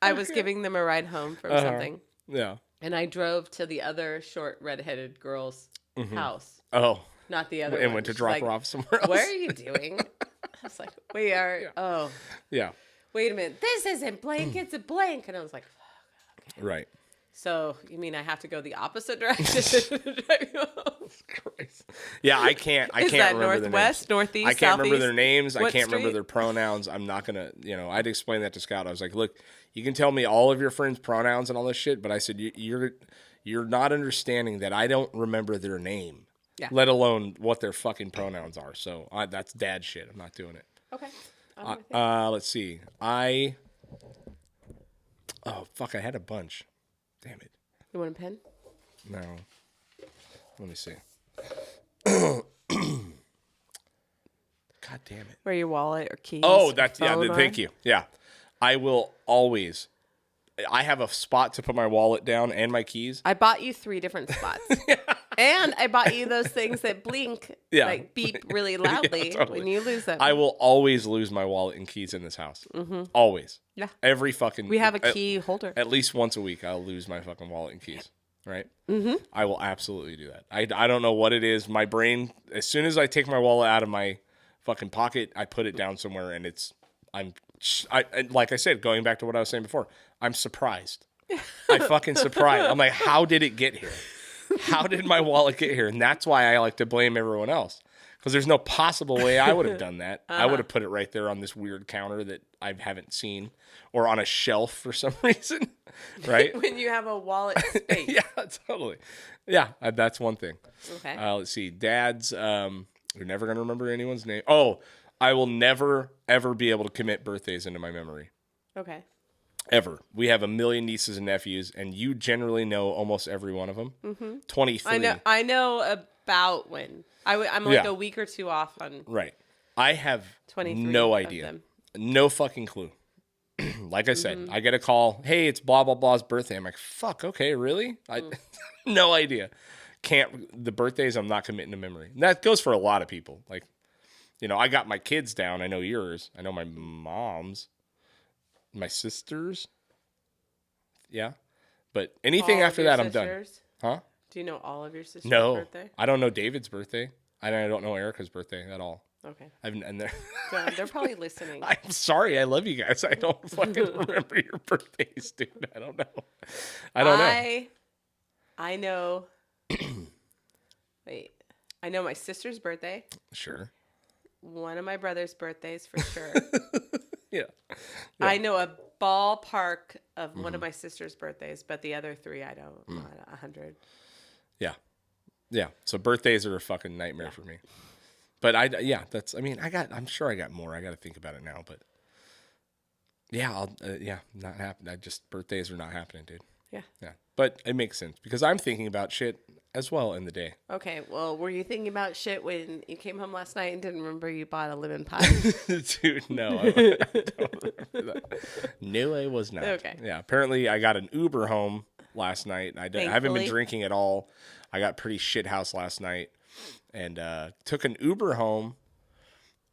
I was giving them a ride home from something. Yeah. And I drove to the other short, redheaded girl's house. Oh. Not the other And one. went to She's drop like, her off somewhere else. What are you doing? I was like, we are, Yeah. wait a minute. This isn't blank. It's a blank. And I was like, Right. so you mean I have to go the opposite direction to drive you home? Christ. Yeah, I can't Is that remember their northwest, names. northeast, I can't remember southeast? their names. I What can't remember street? their pronouns. I'm not going to, I'd explain that to Scout. I was like, look, you can tell me all of your friends' pronouns and all this shit, but I said, you're not understanding that I don't remember their name, let alone what their fucking pronouns are. So that's dad shit. I'm not doing it. Okay. Let's see. Oh, fuck, I had a bunch. Damn it. You want a pen? No. Let me see. God damn it. Or your wallet or keys? Oh, or that's, yeah, phone thank on? you. Yeah. I will always, I have a spot to put my wallet down and my keys. I bought you 3 different spots. And I bought you those things that blink, like beep really loudly totally. when you lose them. I will always lose my wallet and keys in this house. Always. Yeah. Every fucking. We have a key holder. At least once a week, I'll lose my fucking wallet and keys. Right? Mm-hmm. I will absolutely do that. I don't know what it is. My brain, as soon as I take my wallet out of my fucking pocket, I put it down somewhere, and like I said, going back to what I was saying before, I'm surprised. I fucking surprised. I'm like, how did it get here? How did my wallet get here? And that's why I like to blame everyone else. Because there's no possible way I would have done that. I would have put it right there on this weird counter that I haven't seen, or on a shelf for some reason, right? When you have a wallet space. Yeah, totally. Yeah, that's one thing. Okay. Let's see. Dad's, you're never going to remember anyone's name. Oh, I will never, ever be able to commit birthdays into my memory. Okay. Ever. We have a million nieces and nephews, and you generally know almost every one of them. 23. I know about when. I'm like a week or two off on Right. I have 23 no of idea. them. No fucking clue. Like I said, I get a call. Hey, it's blah, blah, blah's birthday. I'm like, fuck, okay, really? No idea. The birthdays, I'm not committing to memory. And that goes for a lot of people. Like, I got my kids down. I know yours. I know my mom's. My sister's. Yeah. But anything All of after your that, I'm done. sisters? Huh? Do you know all of your sisters' No. birthday? I don't know David's birthday. I don't know Erica's birthday at all. Okay. And They're probably listening. I'm sorry. I love you guys. I don't fucking remember your birthdays, dude. I don't know. I know. Wait. I know my sister's birthday. Sure. One of my brother's birthdays for sure. Yeah. I know a ballpark of one of my sister's birthdays, but the other three I don't. Not 100. Yeah. Yeah. So birthdays are a fucking nightmare for me. But I'm sure I got more. I got to think about it now, but yeah, not happening. Birthdays are not happening, dude. Yeah. Yeah. But it makes sense because I'm thinking about shit as well in the day. Okay. Well, were you thinking about shit when you came home last night and didn't remember you bought a lemon pie? Dude, no. I don't remember that. No, I was not. Okay. Yeah. Apparently I got an Uber home last night. I haven't been drinking at all. I got pretty shit house last night. And took an Uber home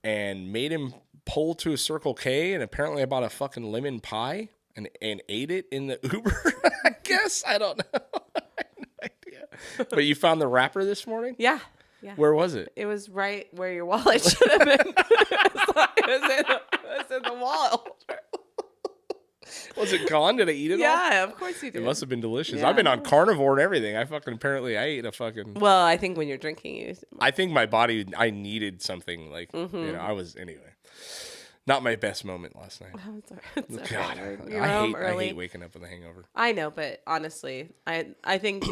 and made him pull to a Circle K. And apparently I bought a fucking lemon pie and ate it in the Uber, I guess. I don't know. I have no idea. But you found the wrapper this morning? Yeah. Where was it? It was right where your wallet should have been. It was in the wall. Was it gone? Did I eat it all? Yeah, of course you did. It must have been delicious. Yeah. I've been on carnivore and everything. I ate a fucking... Well, I think when you're drinking, I think my body, I needed something like, I was, anyway. Not my best moment last night. Oh, it's okay. God, You're home I early. hate waking up with a hangover. I know, but honestly, I think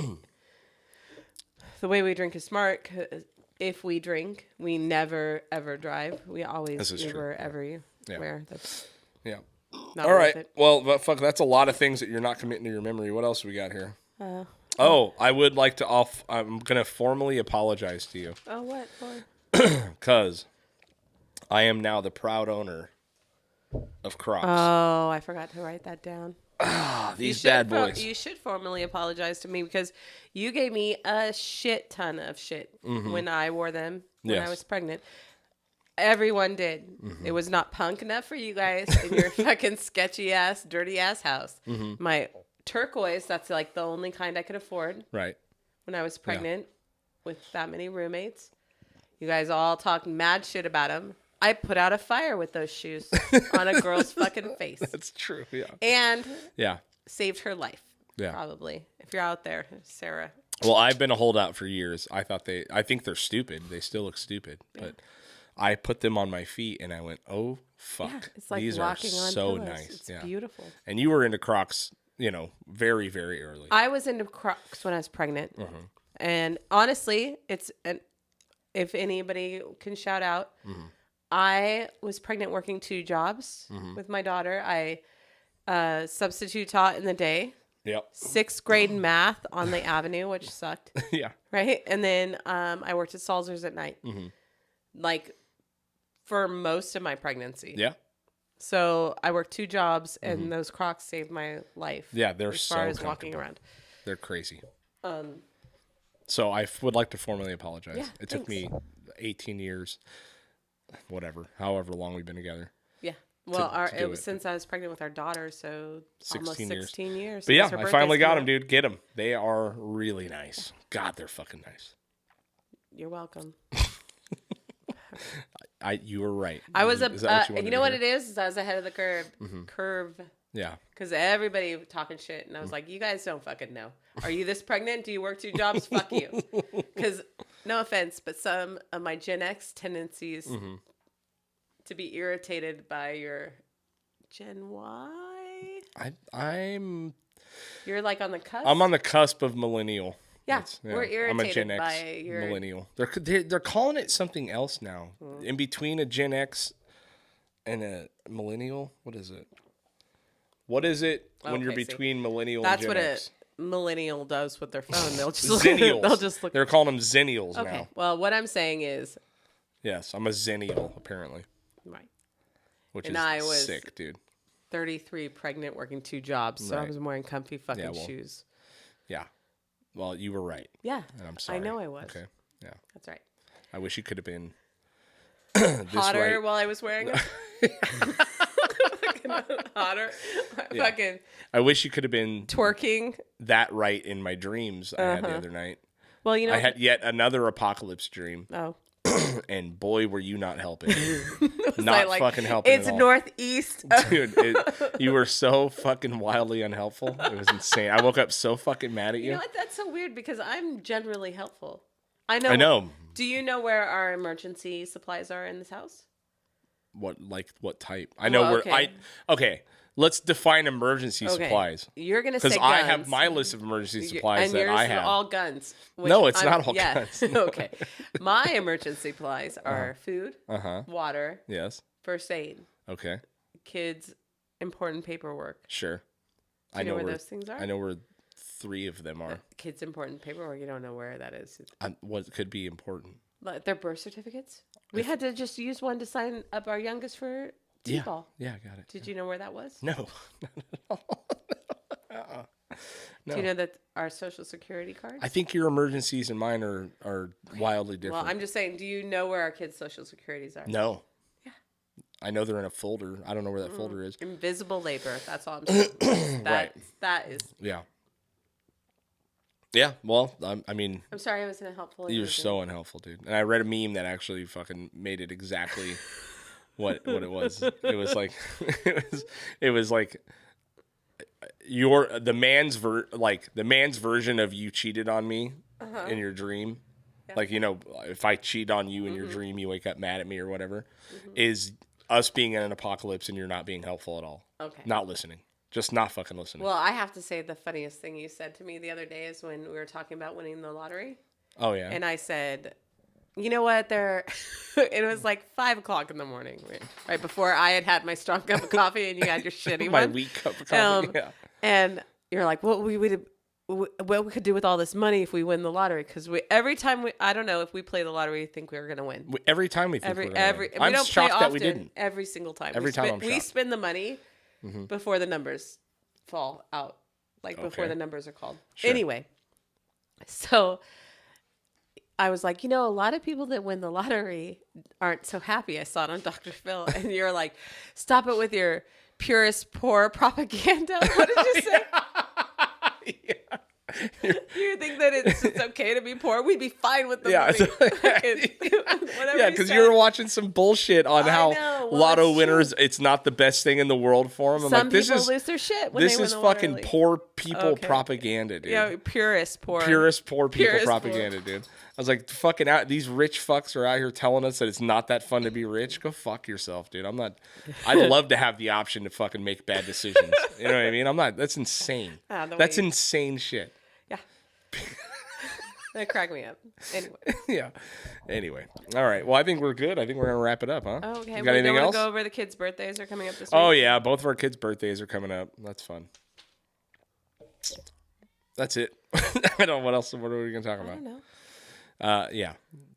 the way we drink is smart. 'Cause if we drink, we never ever drive. We always Uber everywhere. That's not All right. worth it. Well, but fuck, that's a lot of things that you're not committing to your memory. What else we got here? I would like to I'm going to formally apologize to you. Oh, what for? Because I am now the proud owner of Crocs. Oh, I forgot to write that down. These bad boys. You should formally apologize to me because you gave me a shit ton of shit when I wore them when I was pregnant. Everyone did. It was not punk enough for you guys in your fucking sketchy ass, dirty ass house. My turquoise, that's like the only kind I could afford. Right. When I was pregnant with that many roommates. You guys all talked mad shit about them. I put out a fire with those shoes on a girl's fucking face. That's true. Yeah. And saved her life. Yeah. Probably. If you're out there, Sarah. Well, I've been a holdout for years. I think they're stupid. They still look stupid. But I put them on my feet and I went, oh, fuck. Yeah, it's like these are walking on so pillows. nice. It's beautiful. And you were into Crocs, very, very early. I was into Crocs when I was pregnant. And honestly, if anybody can shout out, I was pregnant working 2 jobs with my daughter. I substitute taught in the day. Yep. 6th grade math on the avenue, which sucked. Yeah. Right. And then I worked at Salzer's at night. Like for most of my pregnancy. Yeah. So I worked 2 jobs and those Crocs saved my life. Yeah, they're as so far as walking around. They're crazy. So I would like to formally apologize. Yeah, it took me 18 years, however long we've been together. Yeah. Well, it was since I was pregnant with our daughter, so almost 16 years. But yeah, I finally got them, dude. Get them. They are really nice. God, they're fucking nice. You're welcome. You were right. I was you know what it is? I was ahead of the curve. Curve. Yeah. Because everybody talking shit, and I was like, you guys don't fucking know. Are you this pregnant? Do you work 2 jobs? Fuck you. Because, no offense, but some of my Gen X tendencies to be irritated by your Gen Y. You're like on the cusp. I'm on the cusp of millennial. Yeah, we're irritated I'm a Gen X by your millennial. They're calling it something else now. In between a Gen X and a millennial, what is it? What is it when you're between millennial and Gen X? That's what a millennial does with their phone. They'll just Zennials. They'll just look. They're calling them Zennials now. Okay. Well, what I'm saying is, yes, I'm a Zennial apparently. Right. Which and is I was sick, dude. 33, pregnant, working 2 jobs, so I was wearing comfy fucking shoes. Yeah. Well, you were right. Yeah. And I'm sorry. I know I was. Okay. Yeah. That's right. I wish you could have been hotter right. while I was wearing them. Hotter. Yeah. Fucking. I wish you could have been twerking. That right in my dreams I had the other night. Well, I had yet another apocalypse dream. Oh. And boy, were you not helping. Was Not I like, fucking helping it's at all. northeast. Dude, you were so fucking wildly unhelpful. It was insane. I woke up so fucking mad at you. You know what? That's so weird because I'm generally helpful. I know. Do you know where our emergency supplies are in this house? What type? I know where okay. Okay, let's define emergency supplies. You're gonna say Because guns. I have my list of emergency supplies and that yours I is have. all guns. No, it's not all guns. No. Okay. My emergency supplies are food, water, Yes. first aid, Okay. kids' important paperwork. Sure. Do you know where those things are? I know where 3 of them are. Kids' important paperwork. You don't know where that is. What could be important? Like their birth certificates. We had to just use one to sign up our youngest for T-ball. Yeah, I got it. Did you know where that was? No. Do you know that our social security cards? I think your emergencies and mine are wildly different. Well, I'm just saying, do you know where our kids' social securities are? No. Yeah. I know they're in a folder. I don't know where that folder is. Invisible labor. That's all I'm saying. Right. That is. Yeah. Yeah, well, I mean... I'm sorry I wasn't helpful. You're so unhelpful, dude. And I read a meme that actually fucking made it exactly what it was. It was like... it was like... The man's version of you cheated on me in your dream. Yeah. Like, you know, if I cheat on you in your dream, you wake up mad at me or whatever, is us being in an apocalypse and you're not being helpful at all. Okay. Not listening. Just not fucking listening. Well, I have to say the funniest thing you said to me the other day is when we were talking about winning the lottery. Oh, yeah. And I said, you know what? It was like 5 o'clock in the morning, right before I had my strong cup of coffee and you had your shitty My one. weak cup of coffee, yeah. And you're like, what we could do with all this money if we win the lottery? Because every time I don't know if we play the lottery, we think we're going to win. Every time we think we're going to win. I'm shocked play often, that we didn't. Every single time. I'm shocked. We spend the money before the numbers fall out, before the numbers are called. Sure. Anyway, so I was like, a lot of people that win the lottery aren't so happy. I saw it on Dr. Phil, and you're like, stop it with your purist poor propaganda. What did you say? Yeah. You think that it's okay to be poor? We'd be fine with the money. Yeah, because you were watching some bullshit on how lotto winners, it's not the best thing in the world for them. I'm Some like, people lose their shit when they win this is the fucking lottery. poor people propaganda, dude. Yeah, purist poor Poor people Purist propaganda, dude. I was like, fucking out. These rich fucks are out here telling us that it's not that fun to be rich. Go fuck yourself, dude. I'd love to have the option to fucking make bad decisions. You know what I mean? That's insane. That's insane shit. Yeah. That cracked me up. Anyway. Yeah. Anyway. All right. Well, I think we're good. I think we're going to wrap it up, huh? Oh, okay. You got anything else? Go over the kids' birthdays are coming up this week. Oh, yeah. Both of our kids' birthdays are coming up. That's fun. That's it. I don't know what else. What are we going to talk about? I don't know. Yeah.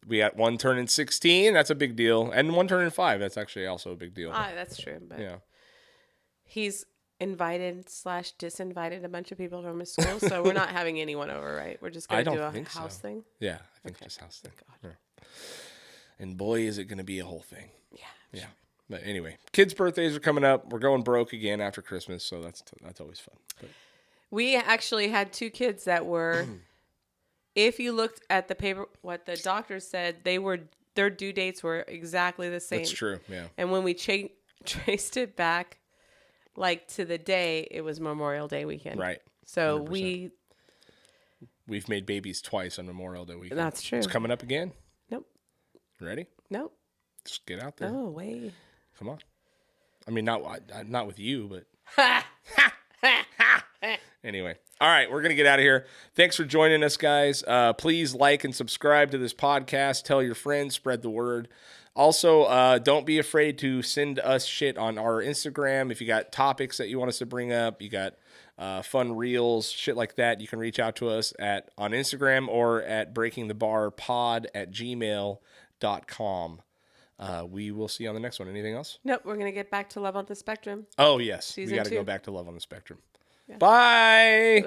We got one turning 16. That's a big deal. And one turning 5. That's actually also a big deal. That's true. But Yeah. he's invited/disinvited a bunch of people from his school, so we're not having anyone over, right? We're just going to do a house thing. Yeah, I think just house thing. Yeah. And boy, is it going to be a whole thing. Yeah. Yeah. But anyway, kids' birthdays are coming up. We're going broke again after Christmas, so that's always fun. But. We actually had 2 kids that were, if you looked at the paper, what the doctors said, their due dates were exactly the same. That's true. Yeah. And when we traced it back, to the day, it was Memorial Day weekend. Right. So 100%. We've made babies twice on Memorial Day weekend. That's true. It's coming up again. Nope. Ready? Nope. Just get out there. Oh, wait. Come on. I mean, not with you, but. Anyway. All right, we're going to get out of here. Thanks for joining us, guys. Please like and subscribe to this podcast. Tell your friends. Spread the word. Also, don't be afraid to send us shit on our Instagram. If you got topics that you want us to bring up, you got fun reels, shit like that, you can reach out to us on Instagram or at breakingthebarpod@gmail.com. We will see you on the next one. Anything else? Nope, we're going to get back to Love on the Spectrum. Oh, yes. Season we got to 2. go back to Love on the Spectrum. Yeah. Bye.